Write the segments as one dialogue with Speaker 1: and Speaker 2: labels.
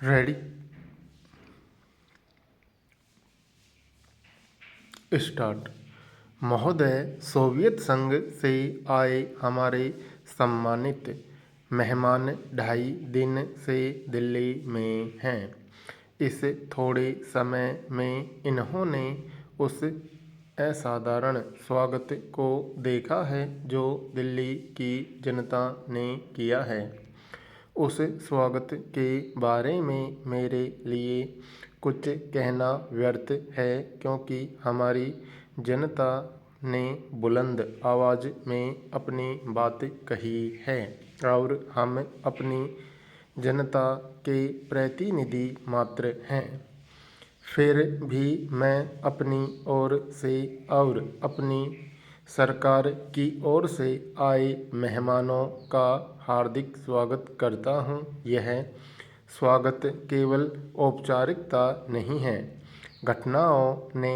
Speaker 1: Ready start. महोदय, Soviet संघ से आए हमारे सम्मानित मेहमान 2.5 दिन से दिल्ली में हैं। इस थोड़े समय में इन्होंने उस असाधारण स्वागत को देखा है जो दिल्ली की जनता ने किया है। उस स्वागत के बारे में मेरे लिए कुछ कहना व्यर्थ है, क्योंकि हमारी जनता ने बुलंद आवाज़ में अपनी बात कही है और हम अपनी जनता के प्रतिनिधि मात्र हैं। फिर भी मैं अपनी ओर से और अपनी सरकार की ओर से आए मेहमानों का हार्दिक स्वागत करता हूं। यह स्वागत केवल औपचारिकता नहीं है, घटनाओं ने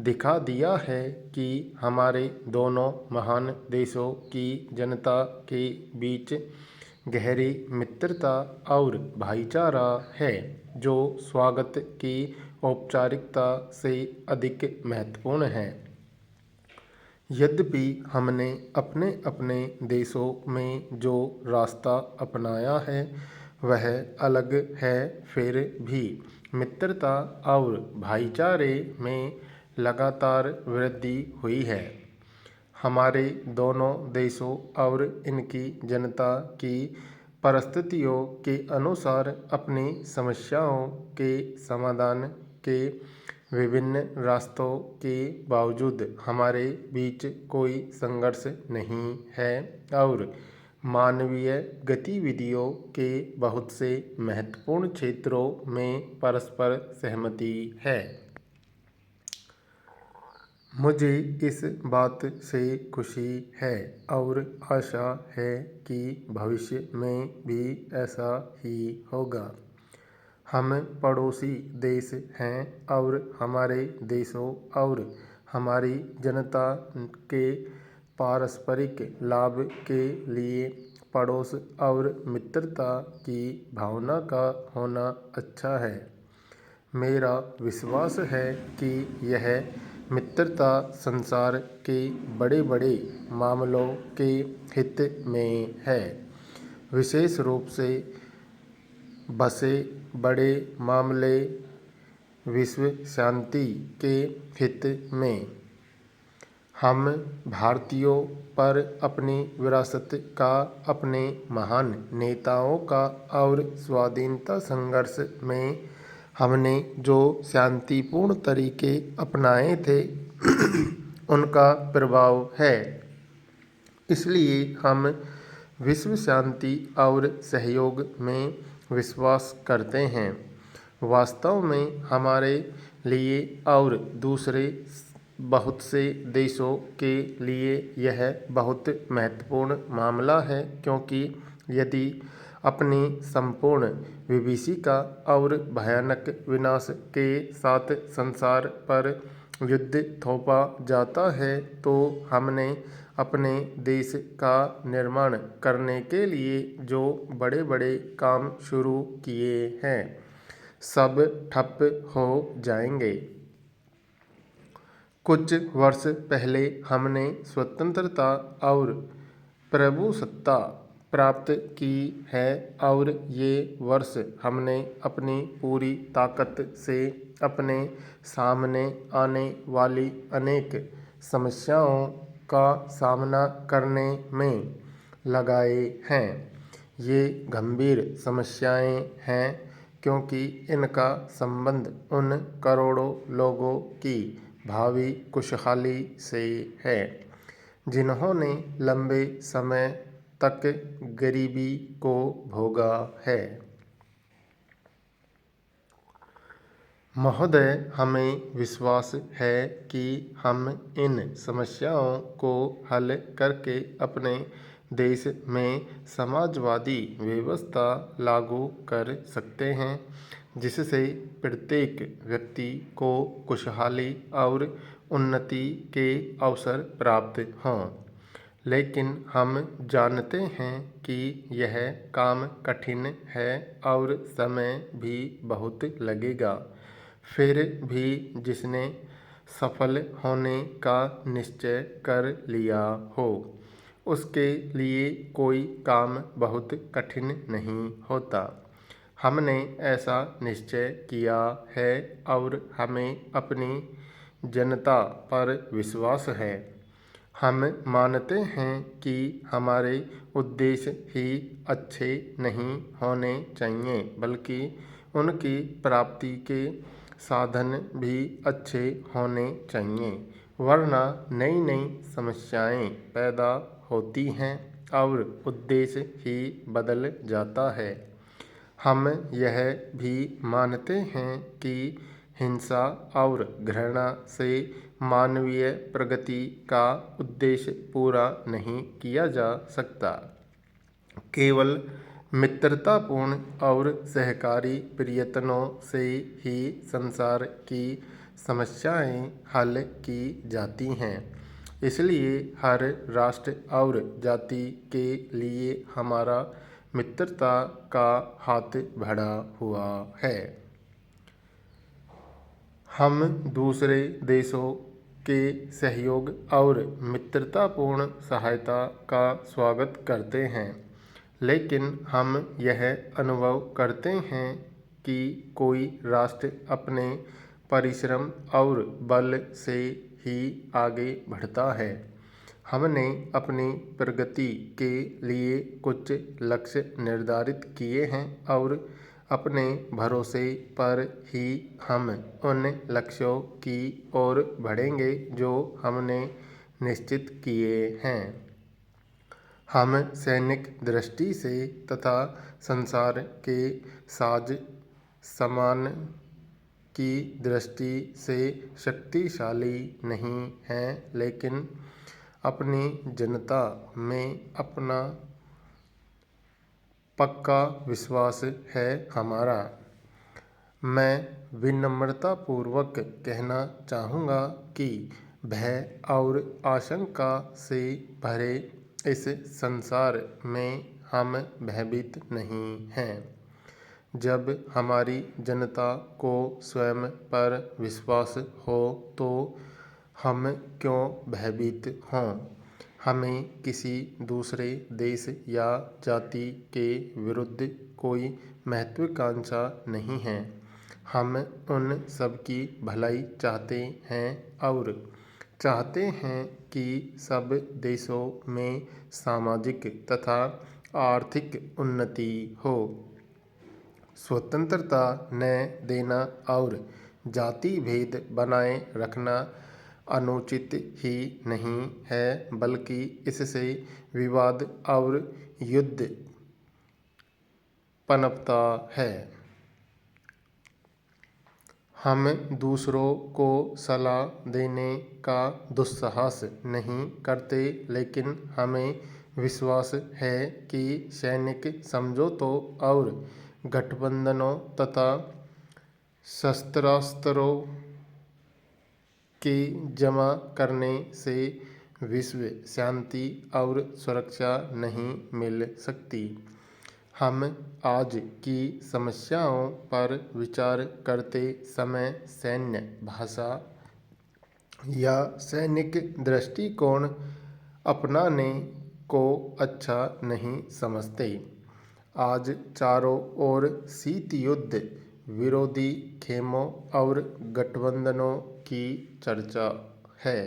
Speaker 1: दिखा दिया है कि हमारे दोनों महान देशों की जनता के बीच गहरी मित्रता और भाईचारा है, जो स्वागत की औपचारिकता से अधिक महत्वपूर्ण है। यद्यपि हमने अपने अपने देशों में जो रास्ता अपनाया है वह अलग है, फिर भी मित्रता और भाईचारे में लगातार वृद्धि हुई है। हमारे दोनों देशों और इनकी जनता की परिस्थितियों के अनुसार अपनी समस्याओं के समाधान के विभिन्न रास्तों के बावजूद हमारे बीच कोई संघर्ष नहीं है और मानवीय गतिविधियों के बहुत से महत्वपूर्ण क्षेत्रों में परस्पर सहमति है। मुझे इस बात से खुशी है और आशा है कि भविष्य में भी ऐसा ही होगा। हम पड़ोसी देश हैं और हमारे देशों और हमारी जनता के पारस्परिक लाभ के लिए पड़ोस और मित्रता की भावना का होना अच्छा है। मेरा विश्वास है कि यह मित्रता संसार के बड़े बड़े मामलों के हित में है, विशेष रूप से बसे बड़े मामले विश्व शांति के हित में। हम भारतीयों पर अपनी विरासत का, अपने महान नेताओं का और स्वाधीनता संघर्ष में हमने जो शांतिपूर्ण तरीके अपनाए थे उनका प्रभाव है। इसलिए हम विश्व शांति और सहयोग में विश्वास करते हैं। वास्तव में हमारे लिए और दूसरे बहुत से देशों के लिए यह बहुत महत्वपूर्ण मामला है, क्योंकि यदि अपनी संपूर्ण विभीषिका और भयानक विनाश के साथ संसार पर युद्ध थोपा जाता है तो हमने अपने देश का निर्माण करने के लिए जो बड़े बड़े काम शुरू किए हैं सब ठप हो जाएंगे। कुछ वर्ष पहले हमने स्वतंत्रता और प्रभुसत्ता प्राप्त की है और ये वर्ष हमने अपनी पूरी ताकत से अपने सामने आने वाली अनेक समस्याओं का सामना करने में लगाए हैं। ये गंभीर समस्याएं हैं, क्योंकि इनका संबंध उन करोड़ों लोगों की भावी खुशहाली से है जिन्होंने लंबे समय तक गरीबी को भोगा है। महोदय, हमें विश्वास है कि हम इन समस्याओं को हल करके अपने देश में समाजवादी व्यवस्था लागू कर सकते हैं, जिससे प्रत्येक व्यक्ति को खुशहाली और उन्नति के अवसर प्राप्त हों। लेकिन हम जानते हैं कि यह काम कठिन है और समय भी बहुत लगेगा। फिर भी जिसने सफल होने का निश्चय कर लिया हो, उसके लिए कोई काम बहुत कठिन नहीं होता। हमने ऐसा निश्चय किया है और हमें अपनी जनता पर विश्वास है। हम मानते हैं कि हमारे उद्देश्य ही अच्छे नहीं होने चाहिए, बल्कि उनकी प्राप्ति के साधन भी अच्छे होने चाहिए, वरना नई नई समस्याएं पैदा होती हैं और उद्देश्य ही बदल जाता है। हम यह भी मानते हैं कि हिंसा और घृणा से मानवीय प्रगति का उद्देश्य पूरा नहीं किया जा सकता। केवल मित्रतापूर्ण और सहकारी प्रयत्नों से ही संसार की समस्याएं हल की जाती हैं। इसलिए हर राष्ट्र और जाति के लिए हमारा मित्रता का हाथ बढ़ा हुआ है। हम दूसरे देशों के सहयोग और मित्रतापूर्ण सहायता का स्वागत करते हैं, लेकिन हम यह अनुभव करते हैं कि कोई राष्ट्र अपने परिश्रम और बल से ही आगे बढ़ता है। हमने अपनी प्रगति के लिए कुछ लक्ष्य निर्धारित किए हैं और अपने भरोसे पर ही हम उन लक्ष्यों की ओर बढ़ेंगे जो हमने निश्चित किए हैं। हम सैनिक दृष्टि से तथा संसार के साज सामान की दृष्टि से शक्तिशाली नहीं हैं, लेकिन अपनी जनता में अपना पक्का विश्वास है हमारा। मैं विनम्रतापूर्वक कहना चाहूँगा कि भय और आशंका से भरे इस संसार में हम भयभीत नहीं हैं। जब हमारी जनता को स्वयं पर विश्वास हो तो हम क्यों भयभीत हों। हमें किसी दूसरे देश या जाति के विरुद्ध कोई महत्वाकांक्षा नहीं है। हम उन सबकी भलाई चाहते हैं और चाहते हैं कि सब देशों में सामाजिक तथा आर्थिक उन्नति हो। स्वतंत्रता न देना और जाति भेद बनाए रखना अनुचित ही नहीं है, बल्कि इससे विवाद और युद्ध पनपता है। हम दूसरों को सलाह देने का दुस्साहस नहीं करते, लेकिन हमें विश्वास है कि सैनिक समझौतों और गठबंधनों तथा शस्त्रास्त्रों के जमा करने से विश्व शांति और सुरक्षा नहीं मिल सकती। हम आज की समस्याओं पर विचार करते समय सैन्य भाषा या सैनिक दृष्टिकोण अपनाने को अच्छा नहीं समझते। आज चारों ओर शीत युद्ध, विरोधी खेमों और गठबंधनों की चर्चा है।